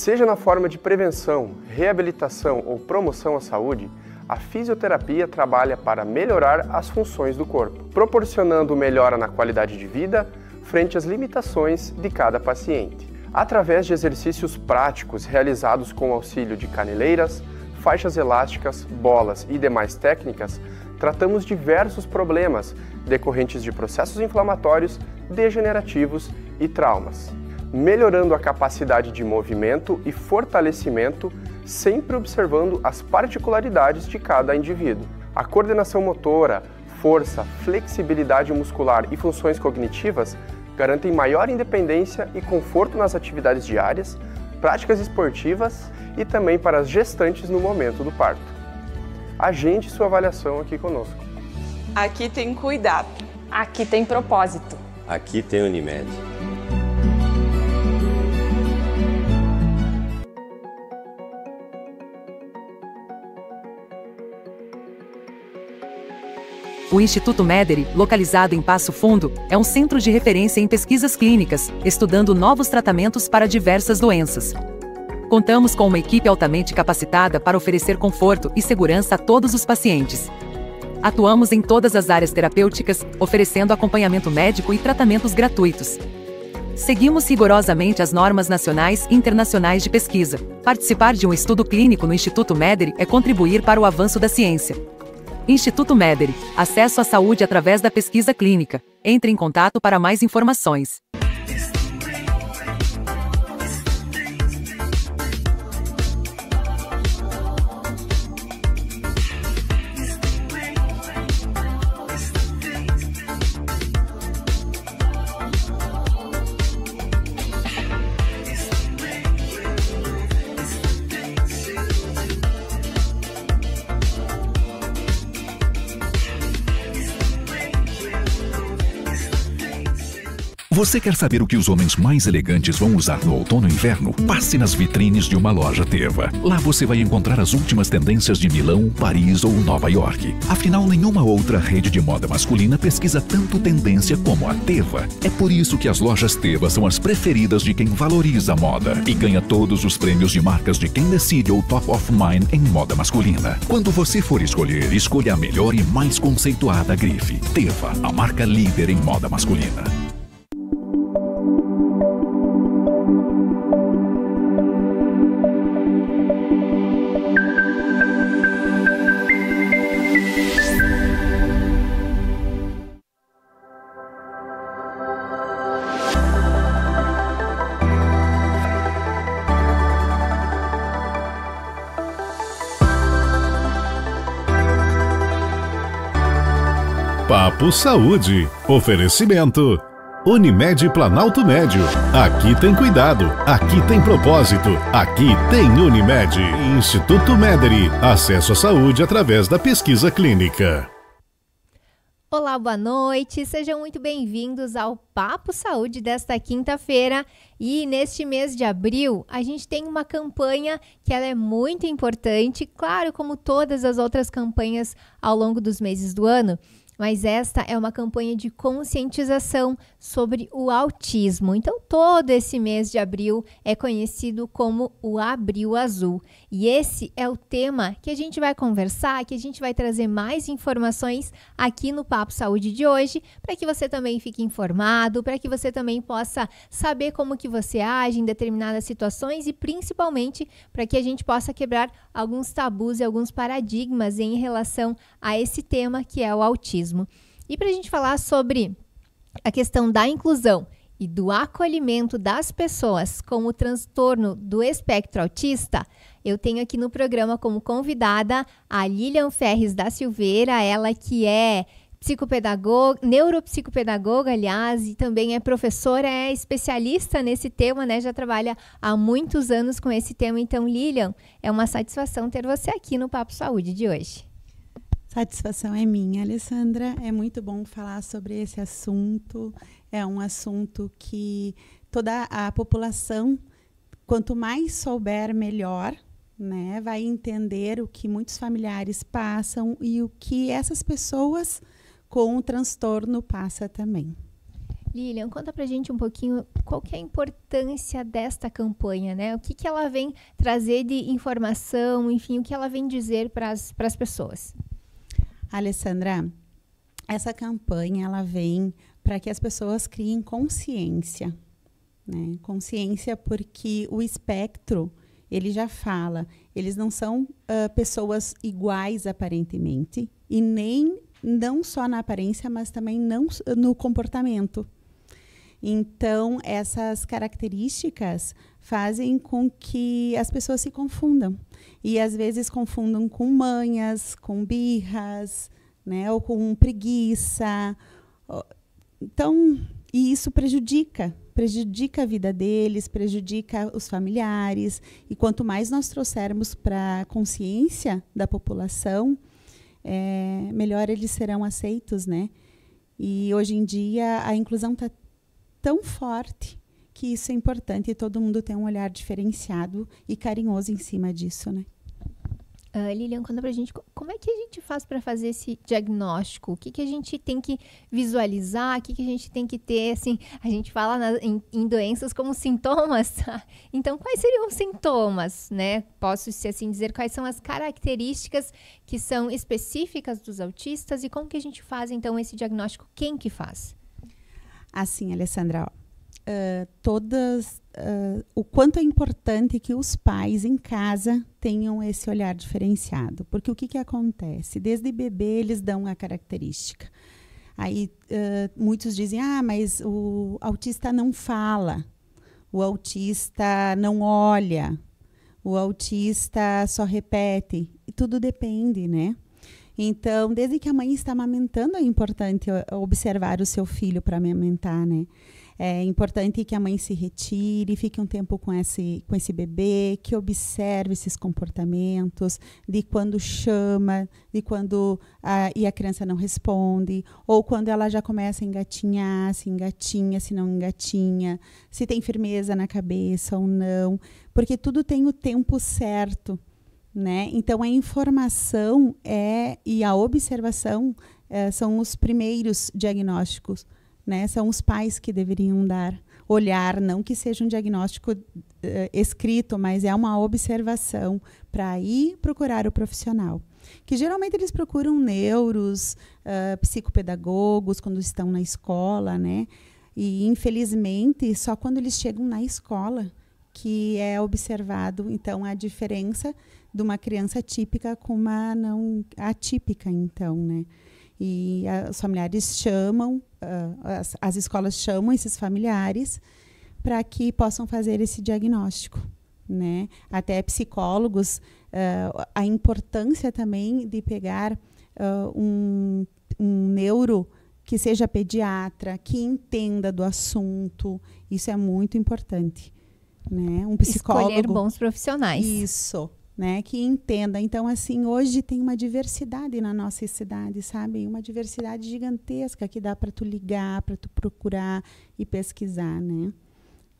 Seja na forma de prevenção, reabilitação ou promoção à saúde, a fisioterapia trabalha para melhorar as funções do corpo, proporcionando melhora na qualidade de vida frente às limitações de cada paciente. Através de exercícios práticos realizados com o auxílio de caneleiras, faixas elásticas, bolas e demais técnicas, tratamos diversos problemas decorrentes de processos inflamatórios, degenerativos e traumas, melhorando a capacidade de movimento e fortalecimento, sempre observando as particularidades de cada indivíduo. A coordenação motora, força, flexibilidade muscular e funções cognitivas garantem maior independência e conforto nas atividades diárias, práticas esportivas e também para as gestantes no momento do parto. Agende sua avaliação aqui conosco. Aqui tem cuidado. Aqui tem propósito. Aqui tem Unimed. O Instituto Mederi, localizado em Passo Fundo, é um centro de referência em pesquisas clínicas, estudando novos tratamentos para diversas doenças. Contamos com uma equipe altamente capacitada para oferecer conforto e segurança a todos os pacientes. Atuamos em todas as áreas terapêuticas, oferecendo acompanhamento médico e tratamentos gratuitos. Seguimos rigorosamente as normas nacionais e internacionais de pesquisa. Participar de um estudo clínico no Instituto Mederi é contribuir para o avanço da ciência. Instituto Mederi. Acesso à saúde através da pesquisa clínica. Entre em contato para mais informações. Você quer saber o que os homens mais elegantes vão usar no outono e inverno? Passe nas vitrines de uma loja Teva. Lá você vai encontrar as últimas tendências de Milão, Paris ou Nova York. Afinal, nenhuma outra rede de moda masculina pesquisa tanto tendência como a Teva. É por isso que as lojas Teva são as preferidas de quem valoriza a moda e ganha todos os prêmios de marcas de quem decide o Top of Mind em moda masculina. Quando você for escolher, escolha a melhor e mais conceituada grife. Teva, a marca líder em moda masculina. Papo Saúde. Oferecimento. Unimed Planalto Médio. Aqui tem cuidado. Aqui tem propósito. Aqui tem Unimed. Instituto Mederi. Acesso à saúde através da pesquisa clínica. Olá, boa noite. Sejam muito bem-vindos ao Papo Saúde desta quinta-feira. E neste mês de abril, a gente tem uma campanha que ela é muito importante, claro, como todas as outras campanhas ao longo dos meses do ano. Mas esta é uma campanha de conscientização sobre o autismo. Então, todo esse mês de abril é conhecido como o Abril Azul. E esse é o tema que a gente vai conversar, que a gente vai trazer mais informações aqui no Papo Saúde de hoje, para que você também fique informado, para que você também possa saber como que você age em determinadas situações e principalmente para que a gente possa quebrar alguns tabus e alguns paradigmas em relação a esse tema que é o autismo. E para a gente falar sobre a questão da inclusão e do acolhimento das pessoas com o transtorno do espectro autista, eu tenho aqui no programa como convidada a Lilian Ferres da Silveira, ela que é psicopedagoga, neuropsicopedagoga, aliás, e também é professora, é especialista nesse tema, né? Já trabalha há muitos anos com esse tema. Então, Lilian, é uma satisfação ter você aqui no Papo Saúde de hoje. Satisfação é minha, Alessandra. É muito bom falar sobre esse assunto. É um assunto que toda a população, quanto mais souber, melhor, né? Vai entender o que muitos familiares passam e o que essas pessoas com o transtorno passam também. Lilian, conta pra gente um pouquinho qual que é a importância desta campanha, né? O que que ela vem trazer de informação, enfim, o que ela vem dizer para as pessoas. Alessandra, essa campanha ela vem para que as pessoas criem consciência, né? Consciência porque o espectro, ele já fala, eles não são pessoas iguais aparentemente e nem não só na aparência, mas também não no comportamento. Então, essas características fazem com que as pessoas se confundam. E, às vezes, confundam com manhas, com birras, né? Ou com preguiça. Então, e isso prejudica a vida deles, prejudica os familiares. E quanto mais nós trouxermos para a consciência da população, melhor eles serão aceitos, né? E, hoje em dia, a inclusão está tão forte que isso é importante e todo mundo tem um olhar diferenciado e carinhoso em cima disso, né? Lilian, conta pra gente como é que a gente faz para fazer esse diagnóstico? O que que a gente tem que visualizar? O que que a gente tem que ter, assim, a gente fala em doenças como sintomas, tá? Então, quais seriam os sintomas, né? Posso, se assim dizer, quais são as características que são específicas dos autistas e como que a gente faz, então, esse diagnóstico? Quem que faz? Assim, Alessandra, o quanto é importante que os pais em casa tenham esse olhar diferenciado. Porque o que acontece? Desde bebê eles dão a característica. Aí muitos dizem, mas o autista não fala, o autista não olha, o autista só repete. E tudo depende, né? Então, desde que a mãe está amamentando, é importante observar o seu filho para amamentar, né? É importante que a mãe se retire, fique um tempo com esse bebê, que observe esses comportamentos, de quando chama, de quando e a criança não responde, ou quando ela já começa a engatinhar, se engatinha, se não engatinha, se tem firmeza na cabeça ou não, porque tudo tem o tempo certo. Né? Então, a informação e a observação são os primeiros diagnósticos, né? São os pais que deveriam olhar, não que seja um diagnóstico escrito, mas é uma observação para ir procurar o profissional. Que geralmente eles procuram neuros, psicopedagogos quando estão na escola, né? E, infelizmente, só quando eles chegam na escola que é observado, então, a diferença de uma criança típica com uma não atípica, então, né? E os familiares chamam, as escolas chamam esses familiares para que possam fazer esse diagnóstico, né? Até psicólogos, a importância também de pegar um neuro que seja pediatra, que entenda do assunto, isso é muito importante, né? Um psicólogo... Escolher bons profissionais. Isso. Né, que entenda. Então, assim, hoje tem uma diversidade na nossa cidade, sabe? Uma diversidade gigantesca que dá para tu ligar, para tu procurar e pesquisar, né?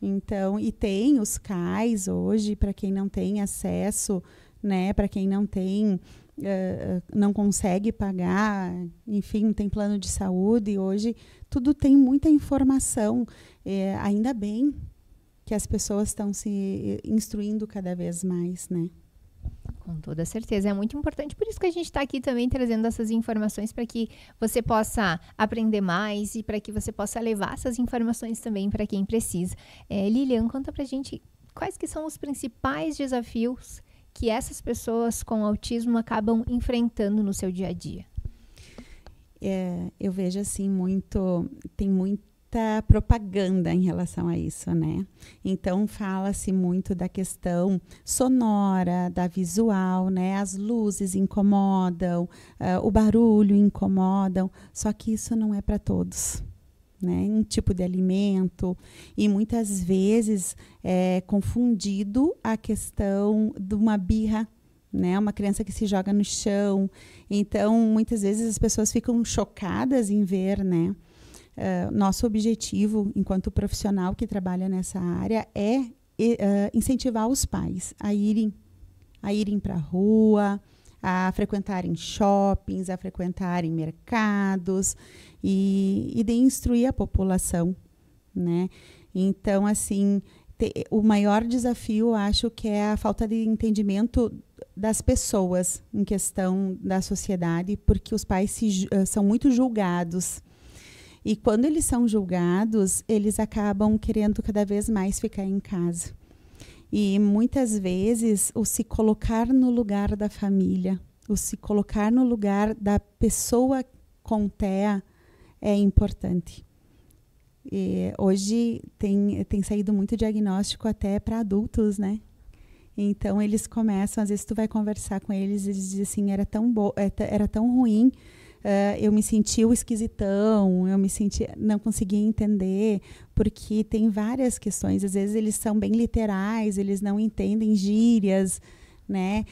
Então, e tem os CAIs hoje, para quem não tem acesso, né? Para quem não tem, não consegue pagar, enfim, não tem plano de saúde. Hoje, tudo tem muita informação. Ainda bem que as pessoas estão se instruindo cada vez mais, né? Com toda certeza, é muito importante, por isso que a gente está aqui também trazendo essas informações para que você possa aprender mais e para que você possa levar essas informações também para quem precisa. Lilian, conta pra gente quais que são os principais desafios que essas pessoas com autismo acabam enfrentando no seu dia a dia. Eu vejo assim, tem muita propaganda em relação a isso, né? Então, fala-se muito da questão sonora, da visual, né? As luzes incomodam, o barulho incomodam, só que isso não é para todos, né? Um tipo de alimento, e muitas vezes é confundido a questão de uma birra, né? Uma criança que se joga no chão. Então, muitas vezes as pessoas ficam chocadas em ver, né? Nosso objetivo, enquanto profissional que trabalha nessa área, é incentivar os pais a irem para a rua, a frequentarem shoppings, a frequentarem mercados e de instruir a população, né? Então, assim, o maior desafio, acho que é a falta de entendimento das pessoas em questão da sociedade, porque os pais são muito julgados. E quando eles são julgados, eles acabam querendo cada vez mais ficar em casa. E muitas vezes o se colocar no lugar da família, o se colocar no lugar da pessoa com TEA é importante. E hoje tem saído muito diagnóstico até para adultos, né? Então eles começam, às vezes tu vai conversar com eles, eles dizem assim, era tão ruim, eu me senti o esquisitão, não conseguia entender, porque tem várias questões, às vezes eles são bem literais, eles não entendem gírias, né?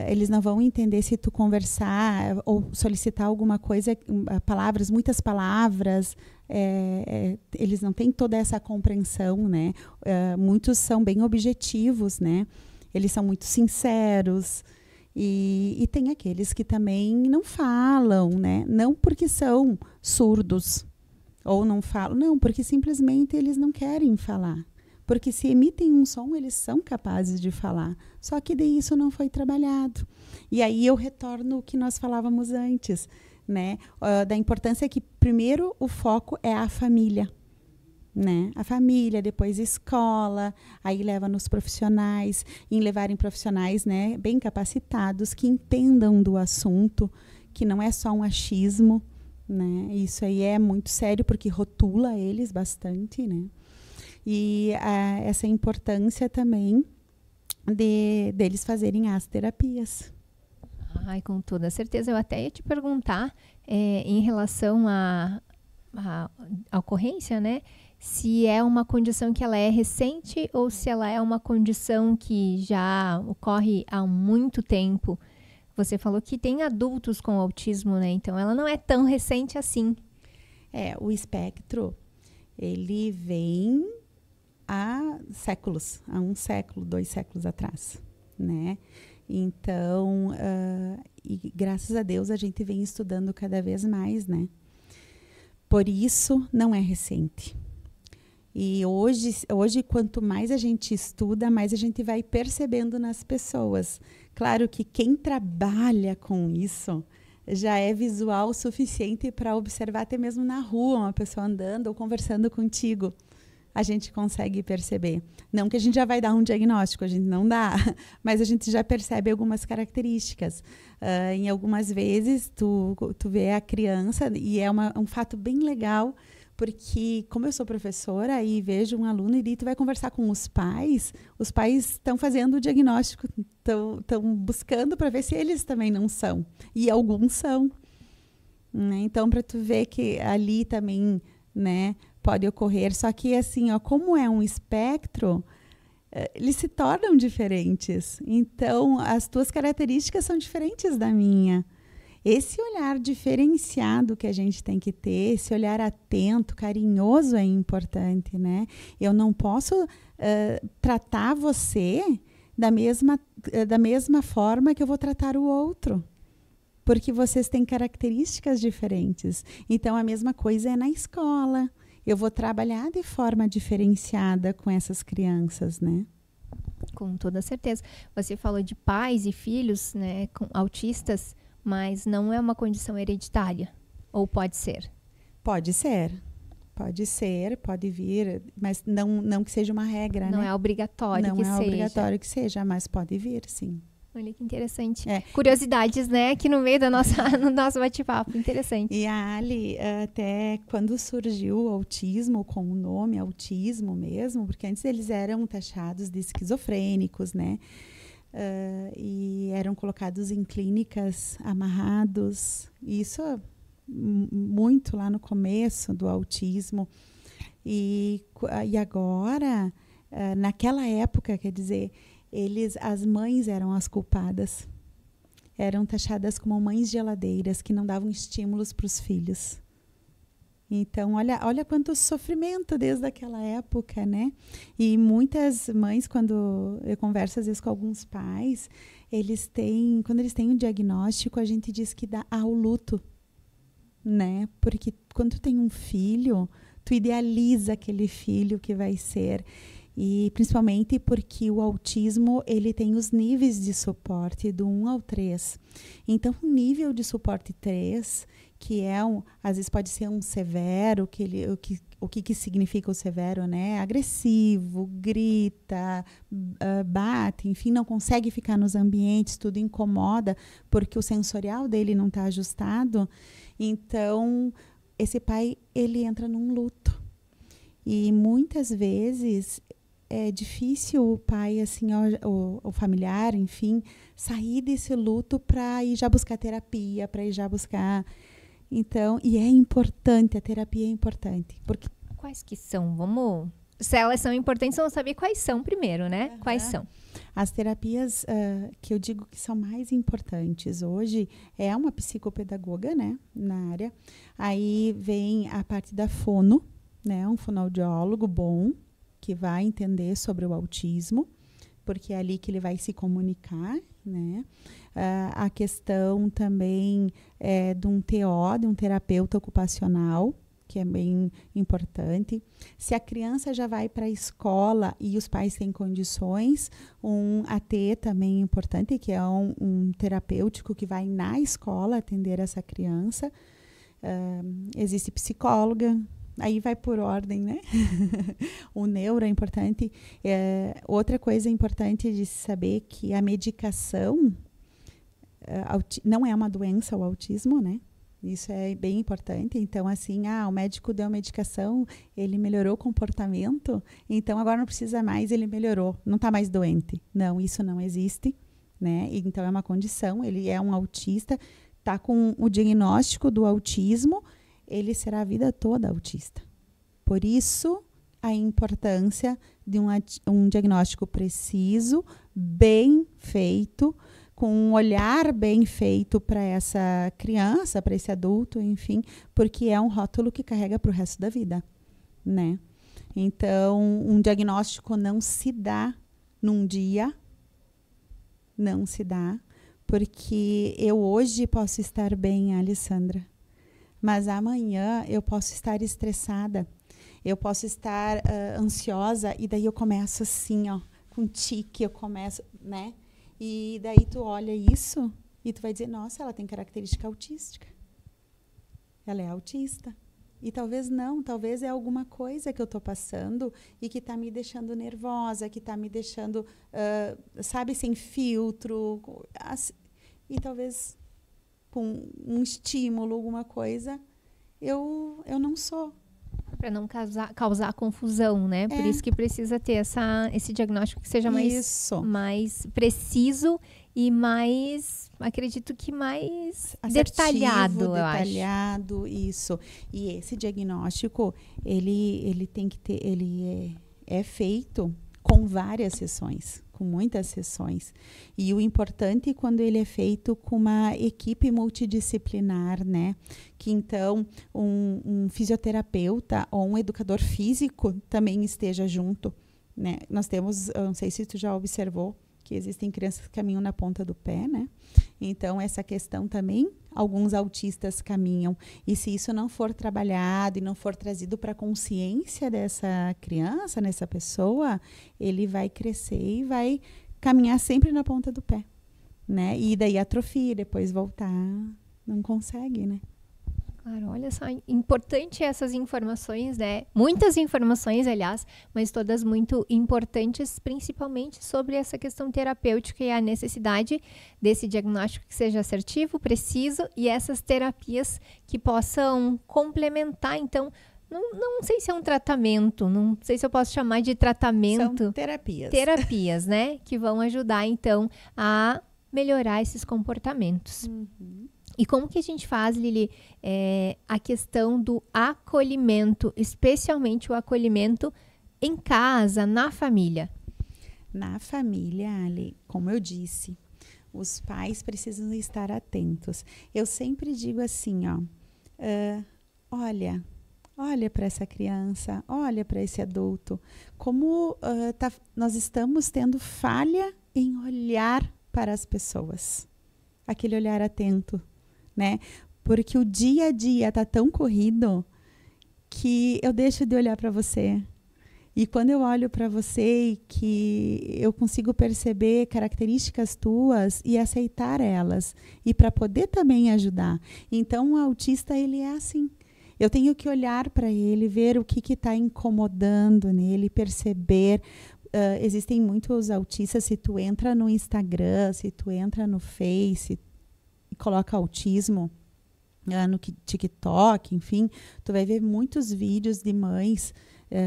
Eles não vão entender se tu conversar ou solicitar alguma coisa, muitas palavras, eles não têm toda essa compreensão, né? Muitos são bem objetivos, né? Eles são muito sinceros e tem aqueles que também não falam, né? Não porque são surdos ou não falam, não, porque simplesmente eles não querem falar. Porque se emitem um som, eles são capazes de falar. Só que daí isso não foi trabalhado. E aí eu retorno o que nós falávamos antes, né? Da importância que, primeiro, o foco é a família. Né? A família, depois a escola, aí leva nos profissionais, em levarem profissionais, né, bem capacitados, que entendam do assunto, que não é só um achismo, né? Isso aí é muito sério, porque rotula eles bastante, né? E essa importância também deles fazerem as terapias. Ai, com toda certeza. Eu até ia te perguntar, em relação à ocorrência, né? Se é uma condição que ela é recente ou se ela é uma condição que já ocorre há muito tempo. Você falou que tem adultos com autismo, né? Então, ela não é tão recente assim. O espectro, ele vem há séculos, há 1 século, 2 séculos atrás, né? Então, e graças a Deus a gente vem estudando cada vez mais, né? Por isso, não é recente. E hoje, quanto mais a gente estuda, mais a gente vai percebendo nas pessoas. Claro que quem trabalha com isso já é visual o suficiente para observar até mesmo na rua, uma pessoa andando ou conversando contigo. A gente consegue perceber. Não que a gente já vai dar um diagnóstico, a gente não dá, mas a gente já percebe algumas características. Em algumas vezes, tu vê a criança, e é um fato bem legal, porque como eu sou professora e vejo um aluno e tu vai conversar com os pais estão fazendo o diagnóstico, estão buscando para ver se eles também não são. E alguns são. Né? Então, para tu ver que ali também, né, pode ocorrer. Só que, assim, como é um espectro, eles se tornam diferentes. Então, as tuas características são diferentes da minha. Esse olhar diferenciado que a gente tem que ter, esse olhar atento, carinhoso é importante, né? Eu não posso tratar você da mesma forma que eu vou tratar o outro, porque vocês têm características diferentes. Então, a mesma coisa é na escola. Eu vou trabalhar de forma diferenciada com essas crianças, né? Com toda certeza. Você falou de pais e filhos, né, com autistas, mas não é uma condição hereditária? Ou pode ser? Pode ser. Pode ser, pode vir, mas não que seja uma regra, não, né? É obrigatório não que é seja. obrigatório que seja, mas pode vir, sim. Olha que interessante. Curiosidades, né? Aqui no meio do nosso bate-papo. Interessante. E a Ali, até quando surgiu o autismo, com o nome autismo mesmo, porque antes eles eram taxados de esquizofrênicos, né? E eram colocados em clínicas, amarrados. Isso muito lá no começo do autismo. E agora, naquela época, quer dizer, as mães eram as culpadas. Eram taxadas como mães geladeiras, que não davam estímulos para os filhos. Então, olha quanto sofrimento desde aquela época, né? E muitas mães, quando eu converso às vezes com alguns pais, quando eles têm um diagnóstico, a gente diz que dá ao luto, né? Porque quando tu tem um filho, tu idealiza aquele filho que vai ser. E principalmente porque o autismo, ele tem os níveis de suporte do 1 ao 3. Então, o nível de suporte 3, que às vezes pode ser um severo, o que significa o severo, né? Agressivo, grita, bate, enfim, não consegue ficar nos ambientes, tudo incomoda, porque o sensorial dele não está ajustado. Então, esse pai, ele entra num luto. E muitas vezes é difícil o pai, assim, o familiar, enfim, sair desse luto para ir já buscar terapia, para ir já buscar. Então, e é importante, a terapia é importante. Porque quais que são? Se elas são importantes, vamos saber quais são primeiro, né? Quais são? As terapias que eu digo que são mais importantes hoje é uma psicopedagoga, né, na área. Aí vem a parte da fono, né, um fonoaudiólogo bom, que vai entender sobre o autismo, porque é ali que ele vai se comunicar, né? A questão também de um TO, de um terapeuta ocupacional, que é bem importante. Se a criança já vai para a escola e os pais têm condições, um AT também é importante, que é um terapêutico que vai na escola atender essa criança. Existe psicóloga, aí vai por ordem, né? O neuro é importante. Outra coisa importante de saber que a medicação não é uma doença, o autismo, né? Isso é bem importante. Então, assim, o médico deu a medicação, ele melhorou o comportamento, então agora não precisa mais, ele melhorou, não está mais doente. Não, isso não existe, né? Então, é uma condição, ele é um autista, está com o diagnóstico do autismo, ele será a vida toda autista. Por isso, a importância de um diagnóstico preciso, bem feito, com um olhar bem feito para essa criança, para esse adulto, enfim, porque é um rótulo que carrega para o resto da vida, né? Então, um diagnóstico não se dá num dia, não se dá, porque eu hoje posso estar bem, Alessandra, mas amanhã eu posso estar estressada, eu posso estar ansiosa, e daí eu começo assim, com tique, eu começo, né? E daí tu olha isso e tu vai dizer, nossa, ela tem característica autística. Ela é autista. E talvez não, talvez é alguma coisa que eu estou passando e que está me deixando nervosa, que está me deixando, sabe, sem filtro. E talvez com um estímulo, alguma coisa, eu não sou. Para não causar confusão, né? Por isso que precisa ter esse diagnóstico que seja mais preciso e mais, acredito que mais assertivo, detalhado, isso. E esse diagnóstico, ele tem que ter, ele é feito com várias sessões, com muitas sessões. E o importante é quando ele é feito com uma equipe multidisciplinar, né? Que então um fisioterapeuta ou um educador físico também esteja junto, né? Nós temos, eu não sei se tu já observou, que existem crianças que caminham na ponta do pé, né? Então, essa questão também, alguns autistas caminham. E se isso não for trabalhado e não for trazido para a consciência dessa criança, nessa pessoa, ele vai crescer e vai caminhar sempre na ponta do pé, né? E daí atrofia, depois voltar, não consegue, né? Claro, olha só, importante essas informações, né? Muitas informações, aliás, mas todas muito importantes, principalmente sobre essa questão terapêutica e a necessidade desse diagnóstico que seja assertivo, preciso e essas terapias que possam complementar. Então, não sei se é um tratamento, não sei se eu posso chamar de tratamento. São terapias. Terapias, né? Que vão ajudar, então, a melhorar esses comportamentos. Uhum. E como que a gente faz, Lili, a questão do acolhimento, especialmente o acolhimento em casa, na família? Na família, Ali, como eu disse, os pais precisam estar atentos. Eu sempre digo assim, olha, Olha para essa criança, olha para esse adulto. Como nós estamos tendo falha em olhar para as pessoas. Aquele olhar atento, né? Porque o dia a dia está tão corrido que eu deixo de olhar para você. E quando eu olho para você e que eu consigo perceber características tuas e aceitar elas. E para poder também ajudar. Então, o autista, ele é assim. Eu tenho que olhar para ele, ver o que está incomodando nele, perceber. Existem muitos autistas, se tu entra no Instagram, se tu entra no Face e coloca autismo no TikTok, enfim, tu vai ver muitos vídeos de mães,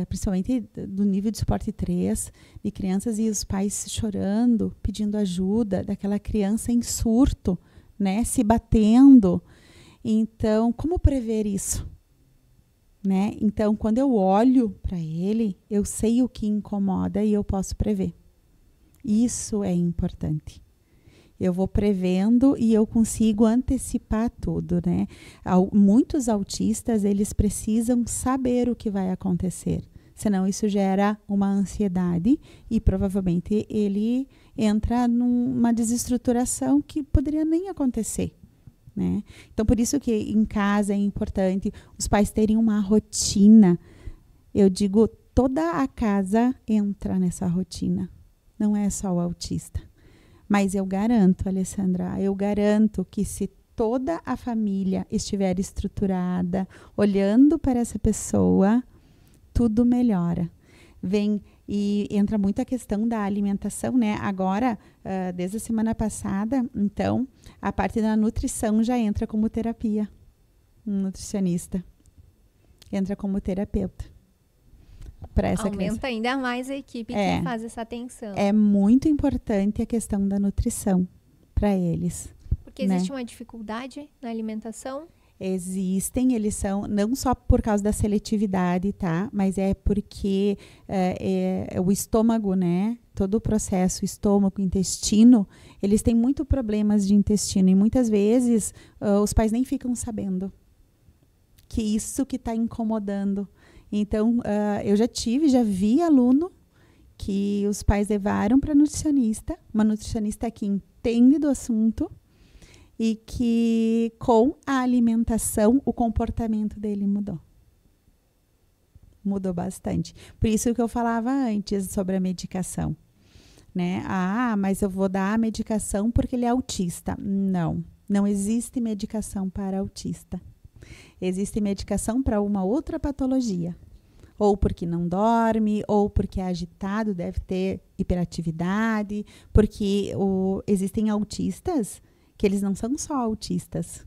principalmente do nível de suporte 3, de crianças e os pais chorando, pedindo ajuda, daquela criança em surto, né, se batendo. Então, como prever isso? Né? Então, quando eu olho para ele, eu sei o que incomoda e eu posso prever. Isso é importante. Eu vou prevendo e eu consigo antecipar tudo, né? Muitos autistas, eles precisam saber o que vai acontecer. Senão isso gera uma ansiedade e provavelmente ele entra numa desestruturação que poderia nem acontecer. Né? Então, por isso que em casa é importante os pais terem uma rotina. Eu digo, toda a casa entra nessa rotina. Não é só o autista. Mas eu garanto, Alessandra, eu garanto que se toda a família estiver estruturada, olhando para essa pessoa, tudo melhora. E entra muito a questão da alimentação, né? Agora, desde a semana passada, então, a parte da nutrição já entra como terapia. Um nutricionista entra como terapeuta para essa criança. Aumenta ainda mais a equipe que faz essa atenção. É muito importante a questão da nutrição para eles. Porque existe uma dificuldade na alimentação? Existem, eles são, não só por causa da seletividade, tá? Mas é porque o estômago, né? Todo o processo, estômago, intestino, eles têm muito problemas de intestino. E muitas vezes os pais nem ficam sabendo que isso que está incomodando. Então, eu já vi aluno que os pais levaram para nutricionista, uma nutricionista que entende do assunto, e que com a alimentação o comportamento dele mudou. Mudou bastante. Por isso que eu falava antes sobre a medicação. Né? Mas eu vou dar a medicação porque ele é autista. Não existe medicação para autista. Existe medicação para uma outra patologia. Ou porque não dorme, ou porque é agitado, deve ter hiperatividade. Porque existem autistas que eles não são só autistas.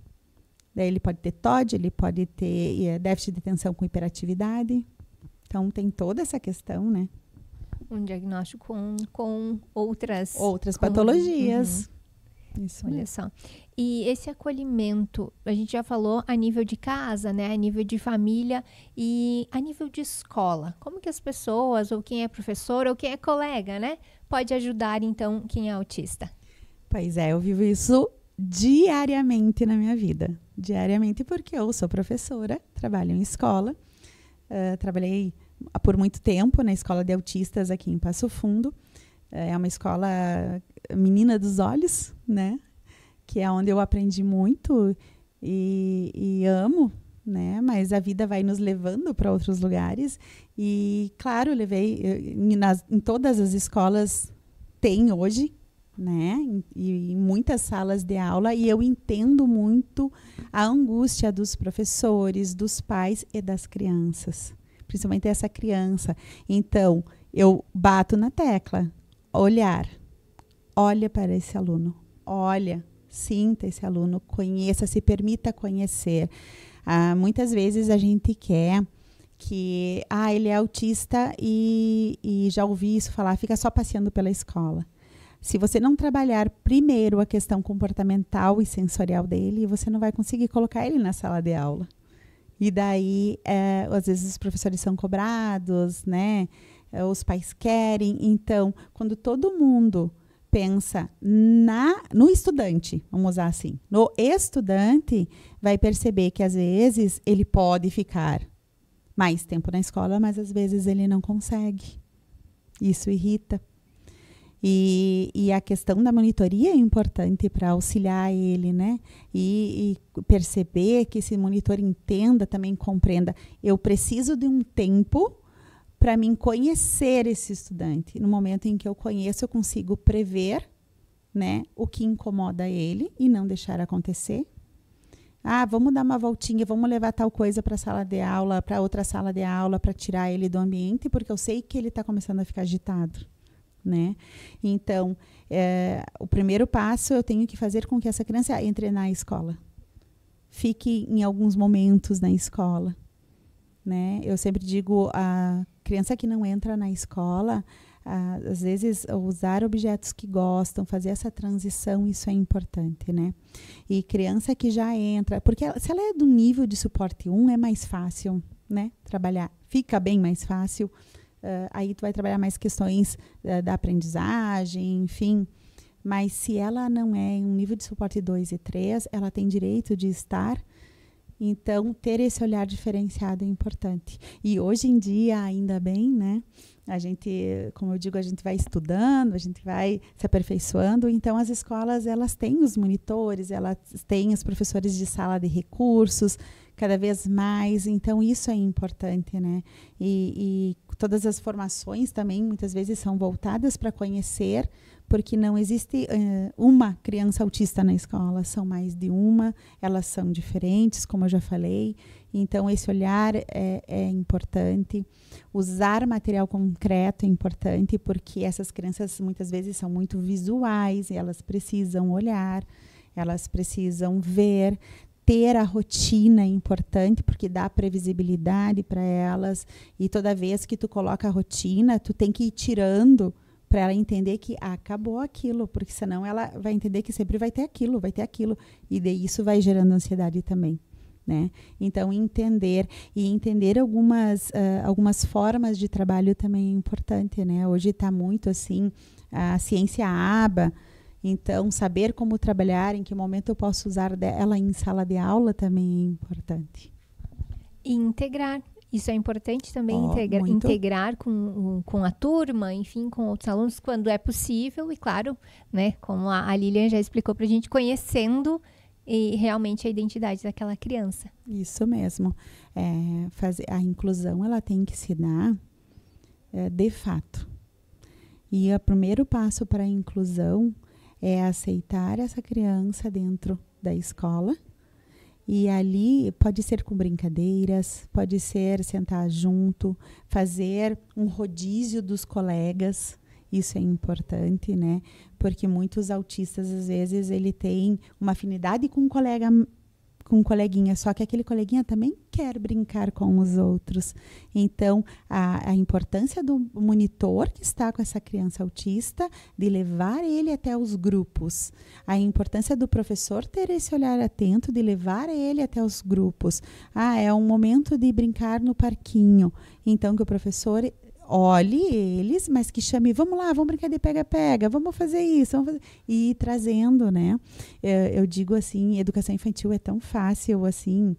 Daí ele pode ter TOD, ele pode ter déficit de atenção com hiperatividade. Então, tem toda essa questão, né? Um diagnóstico com outras patologias. Isso Olha só. E esse acolhimento, a gente já falou a nível de casa, né? A nível de família e a nível de escola. Como que as pessoas, ou quem é professor, ou quem é colega, né? Pode ajudar, então, quem é autista? Pois é, eu vivo isso diariamente na minha vida. Diariamente, porque eu sou professora, trabalho em escola. Trabalhei por muito tempo na escola de autistas aqui em Passo Fundo. É uma escola menina dos olhos, né? Que é onde eu aprendi muito e amo, né? Mas a vida vai nos levando para outros lugares. E, claro, eu levei em todas as escolas tem hoje, né? E em muitas salas de aula, e eu entendo muito a angústia dos professores, dos pais e das crianças, principalmente essa criança. Então, eu bato na tecla, olha para esse aluno, sinta esse aluno, conheça, se permita conhecer. Muitas vezes a gente quer que ele é autista e já ouvi isso falar, fica só passeando pela escola. Se você não trabalhar primeiro a questão comportamental e sensorial dele, você não vai conseguir colocar ele na sala de aula. E daí, às vezes, os professores são cobrados, né? Os pais querem. Então, quando todo mundo pensa no estudante, vamos usar assim, no estudante, vai perceber que, às vezes, ele pode ficar mais tempo na escola, mas às vezes ele não consegue. Isso irrita. E a questão da monitoria é importante para auxiliar ele, né? E perceber que esse monitor entenda, também compreenda. Eu preciso de um tempo para mim conhecer esse estudante. No momento em que eu conheço, eu consigo prever, né, o que incomoda ele e não deixar acontecer. Vamos dar uma voltinha, vamos levar tal coisa para a sala de aula, para outra sala de aula, para tirar ele do ambiente, porque eu sei que ele está começando a ficar agitado, né? Então, o primeiro passo eu tenho que fazer com que essa criança entre na escola. Fique em alguns momentos na escola, né? Eu sempre digo, a criança que não entra na escola, às vezes usar objetos que gostam, fazer essa transição, isso é importante, né? E criança que já entra, porque se ela é do nível de suporte 1, é mais fácil, né? Trabalhar, fica bem mais fácil. Aí tu vai trabalhar mais questões da aprendizagem, enfim. Mas se ela não é em um nível de suporte 2 e 3, ela tem direito de estar. Então, ter esse olhar diferenciado é importante. E hoje em dia, ainda bem, né? A gente, como eu digo, a gente vai estudando, a gente vai se aperfeiçoando. Então, as escolas, elas têm os monitores, elas têm os professores de sala de recursos, cada vez mais. Então, isso é importante, né? E todas as formações também, muitas vezes, são voltadas para conhecer, porque não existe uma criança autista na escola, são mais de uma, elas são diferentes, como eu já falei. Então, esse olhar é importante. Usar material concreto é importante, porque essas crianças muitas vezes são muito visuais, e elas precisam olhar, elas precisam ver. Ter a rotina é importante, porque dá previsibilidade para elas. E toda vez que tu coloca a rotina, tu tem que ir tirando para ela entender que acabou aquilo, porque senão ela vai entender que sempre vai ter aquilo. E daí isso vai gerando ansiedade também, né? Então, entender algumas formas de trabalho também é importante, né? Hoje está muito assim, a ciência aba. Então, saber como trabalhar, em que momento eu posso usar ela em sala de aula também é importante. E integrar. Isso é importante também, integrar com a turma, enfim, com outros alunos, quando é possível. E claro, né, como a Lilian já explicou para a gente, conhecendo realmente a identidade daquela criança. Isso mesmo. A inclusão, ela tem que se dar de fato. E o primeiro passo para a inclusão é aceitar essa criança dentro da escola. E ali pode ser com brincadeiras, pode ser sentar junto, fazer um rodízio dos colegas. Isso é importante, né? Porque muitos autistas, às vezes, ele tem uma afinidade com um coleguinha, só que aquele coleguinha também quer brincar com os outros. Então, a importância do monitor que está com essa criança autista, de levar ele até os grupos. A importância do professor ter esse olhar atento, de levar ele até os grupos. É um momento de brincar no parquinho. Então, que o professor olhe eles, mas que chame, vamos lá, vamos brincar de pega-pega, vamos fazer isso, e ir trazendo, né? Eu digo assim, educação infantil é tão fácil, assim,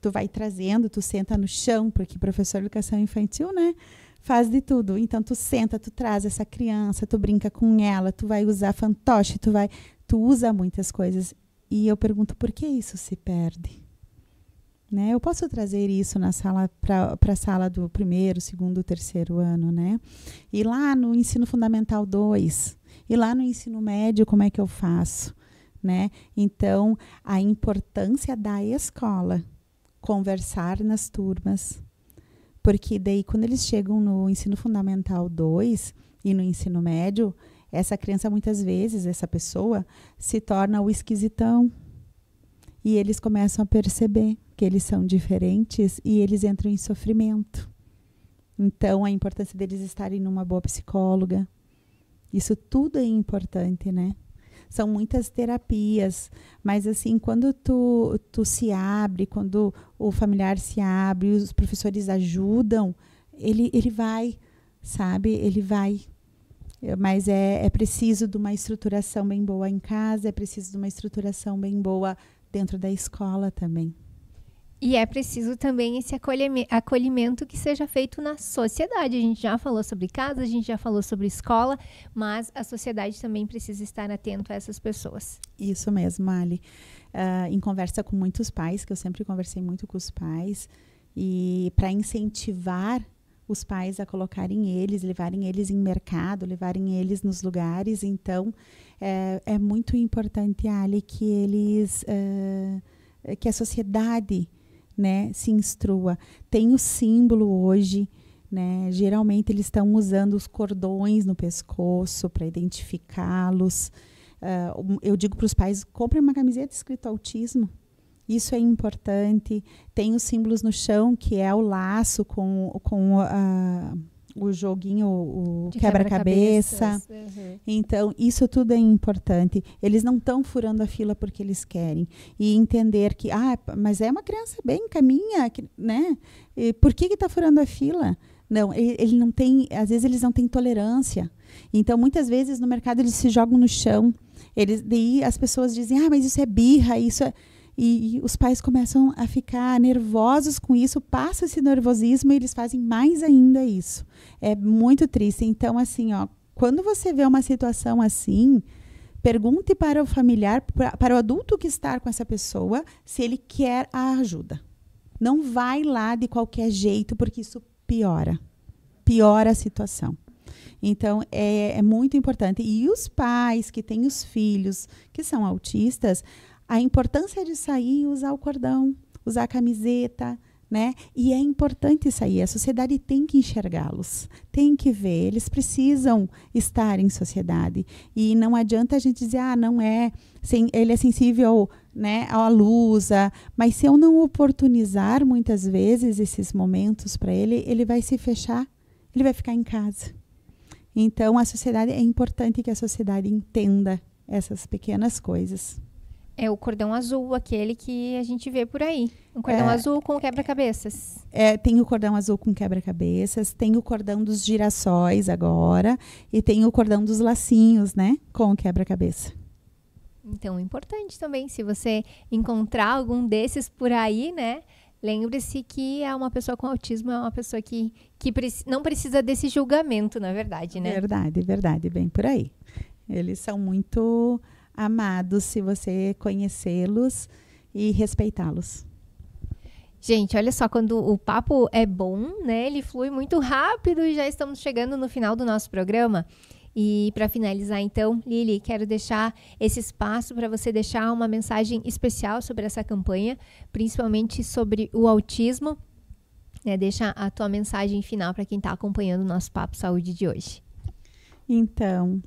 tu vai trazendo, tu senta no chão, porque professor de educação infantil, né, faz de tudo. Então, tu senta, tu traz essa criança, tu brinca com ela, tu vai usar fantoche, tu usa muitas coisas. E eu pergunto, por que isso se perde? Né? Eu posso trazer isso na sala para a sala do primeiro, segundo, terceiro ano, né? E lá no ensino fundamental 2, e lá no ensino médio, como é que eu faço? Né? Então, a importância da escola, conversar nas turmas, porque daí quando eles chegam no ensino fundamental 2 e no ensino médio, essa criança muitas vezes, essa pessoa, se torna o esquisitão. E eles começam a perceber que eles são diferentes e eles entram em sofrimento. Então, a importância deles estarem numa boa psicóloga. Isso tudo é importante, né? São muitas terapias, mas assim, quando tu se abre, quando o familiar se abre, os professores ajudam, ele vai, sabe? Ele vai. Mas é preciso de uma estruturação bem boa em casa, é preciso de uma estruturação bem boa dentro da escola também. E é preciso também esse acolhimento que seja feito na sociedade. A gente já falou sobre casa, a gente já falou sobre escola, mas a sociedade também precisa estar atento a essas pessoas. Isso mesmo, Ali. Em conversa com muitos pais, que eu sempre conversei muito com os pais, e para incentivar os pais a colocarem eles, levarem eles em mercado, levarem eles nos lugares. Então, é muito importante, Ali, que eles, que a sociedade, né, se instrua. Tem o símbolo hoje, né? Geralmente eles estão usando os cordões no pescoço para identificá-los. Eu digo para os pais, comprem uma camiseta escrito autismo. Isso é importante. Tem os símbolos no chão, que é o laço com o joguinho, o quebra-cabeça. Uhum. Então, isso tudo é importante. Eles não estão furando a fila porque eles querem. E entender que, mas é uma criança bem, caminha, né? E por que está furando a fila? Não, ele não tem, às vezes eles não têm tolerância. Então, muitas vezes no mercado eles se jogam no chão. Daí as pessoas dizem, mas isso é birra, isso é... E os pais começam a ficar nervosos com isso, passa esse nervosismo e eles fazem mais ainda isso. É muito triste. Então, assim, quando você vê uma situação assim, pergunte para o familiar, para o adulto que está com essa pessoa, se ele quer a ajuda. Não vai lá de qualquer jeito, porque isso piora a situação. Então, é muito importante. E os pais que têm os filhos que são autistas, a importância de sair e usar o cordão, usar a camiseta, né? E é importante sair. A sociedade tem que enxergá-los, tem que ver. Eles precisam estar em sociedade. E não adianta a gente dizer, não é, ele é sensível, né, à luz. Mas se eu não oportunizar muitas vezes esses momentos para ele, ele vai se fechar, ele vai ficar em casa. Então, a sociedade, é importante que a sociedade entenda essas pequenas coisas. É o cordão azul, aquele que a gente vê por aí. Um cordão azul com quebra-cabeças. Tem o cordão azul com quebra-cabeças, tem o cordão dos girassóis agora, e tem o cordão dos lacinhos, né, com quebra-cabeça. Então, é importante também, se você encontrar algum desses por aí, né, lembre-se que uma pessoa com autismo é uma pessoa que não precisa desse julgamento, na verdade, né? Verdade, bem por aí. Eles são muito amados se você conhecê-los e respeitá-los. Gente, olha só, quando o papo é bom, né? Ele flui muito rápido e já estamos chegando no final do nosso programa. E para finalizar, então, Lili, quero deixar esse espaço para você deixar uma mensagem especial sobre essa campanha, principalmente sobre o autismo. Né? Deixa a tua mensagem final para quem está acompanhando o nosso Papo Saúde de hoje. Então,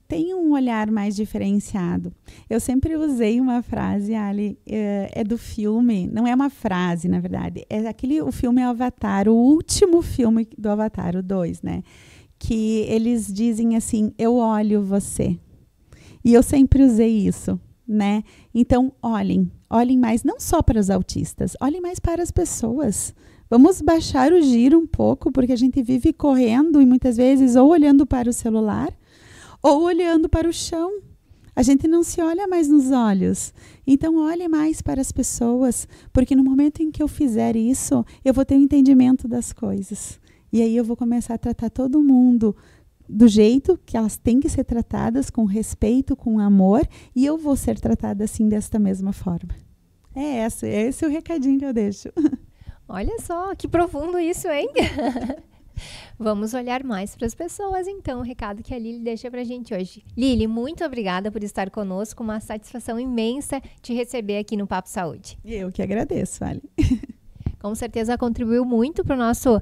tem um olhar mais diferenciado. Eu sempre usei uma frase, Ali, é do filme, não é uma frase, na verdade, o filme Avatar, o último filme do Avatar, o 2, né? Que eles dizem assim, eu olho você. E eu sempre usei isso, né? Então, olhem mais, não só para os autistas, olhem mais para as pessoas. Vamos baixar o giro um pouco, porque a gente vive correndo e muitas vezes ou olhando para o celular, ou olhando para o chão. A gente não se olha mais nos olhos. Então, olhe mais para as pessoas, porque no momento em que eu fizer isso, eu vou ter um entendimento das coisas. E aí eu vou começar a tratar todo mundo do jeito que elas têm que ser tratadas, com respeito, com amor, e eu vou ser tratada assim, desta mesma forma. Esse é o recadinho que eu deixo. Olha só, que profundo isso, hein? Vamos olhar mais para as pessoas, então, o recado que a Lili deixa para a gente hoje. Lili, muito obrigada por estar conosco, uma satisfação imensa te receber aqui no Papo Saúde. Eu que agradeço, Ali. Com certeza contribuiu muito para o nosso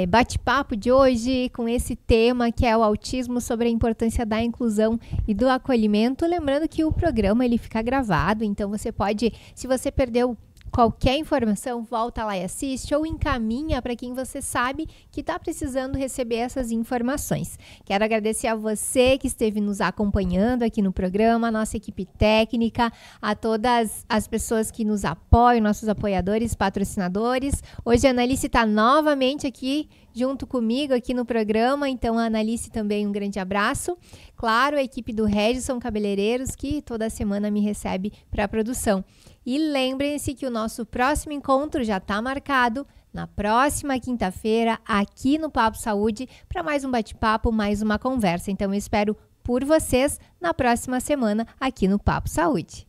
bate-papo de hoje, com esse tema que é o autismo, sobre a importância da inclusão e do acolhimento. Lembrando que o programa ele fica gravado, então você pode, se você perdeu qualquer informação, volta lá e assiste ou encaminha para quem você sabe que está precisando receber essas informações. Quero agradecer a você que esteve nos acompanhando aqui no programa, a nossa equipe técnica, a todas as pessoas que nos apoiam, nossos apoiadores, patrocinadores. Hoje a Analice está novamente aqui junto comigo aqui no programa. Então, a Analice também, um grande abraço. Claro, a equipe do Regison Cabeleireiros, que toda semana me recebe para a produção. E lembrem-se que o nosso próximo encontro já está marcado na próxima quinta-feira, aqui no Papo Saúde, para mais um bate-papo, mais uma conversa. Então, eu espero por vocês na próxima semana, aqui no Papo Saúde.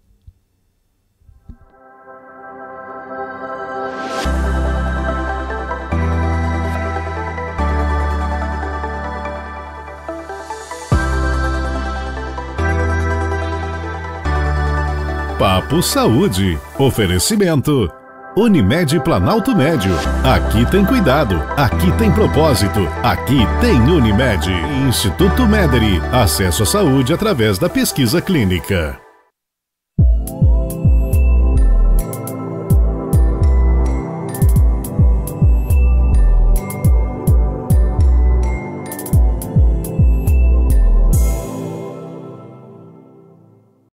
Papo Saúde. Oferecimento Unimed Planalto Médio. Aqui tem cuidado, aqui tem propósito, aqui tem Unimed. Instituto Mederi. Acesso à saúde através da pesquisa clínica.